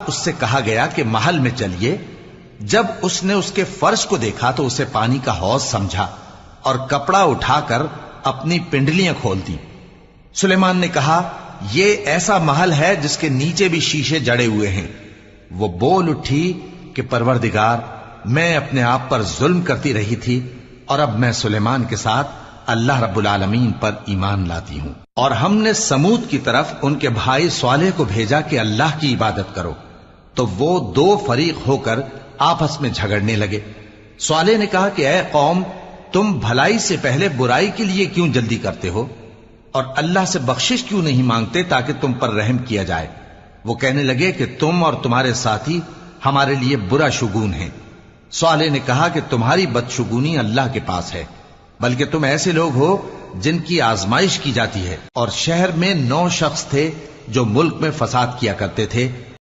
उससे कहा गया कि महल में चलिए। जब उसने उसके फर्श को देखा तो उसे पानी का हौज समझा और कपड़ा उठाकर अपनी पिंडलियां खोल दी। सुलेमान ने कहा, यह ऐसा महल है जिसके नीचे भी शीशे जड़े हुए हैं। वो बोल उठी कि परवरदिगार, मैं अपने आप पर जुल्म करती रही थी और अब मैं सुलेमान के साथ अल्लाह रब्बुल आलमीन पर ईमान लाती हूं। और हमने समूद की तरफ उनके भाई स्वालेह को भेजा कि अल्लाह की इबादत करो, तो वो दो फरीक होकर आपस में झगड़ने लगे। स्वालेह ने कहा कि ऐ कौम, तुम भलाई से पहले बुराई के लिए क्यों जल्दी करते हो और अल्लाह से बख्शिश क्यों नहीं मांगते ताकि तुम पर रहम किया जाए। वो कहने लगे कि तुम और तुम्हारे साथी हमारे लिए बुरा शुगून हैं। स्वालेह ने कहा कि तुम्हारी बदशुगूनी अल्लाह के पास है, बल्कि तुम ऐसे लोग हो जिनकी आजमाइश की जाती है। और शहर में 9 शख्स थे जो मुल्क में फसाद किया करते थे।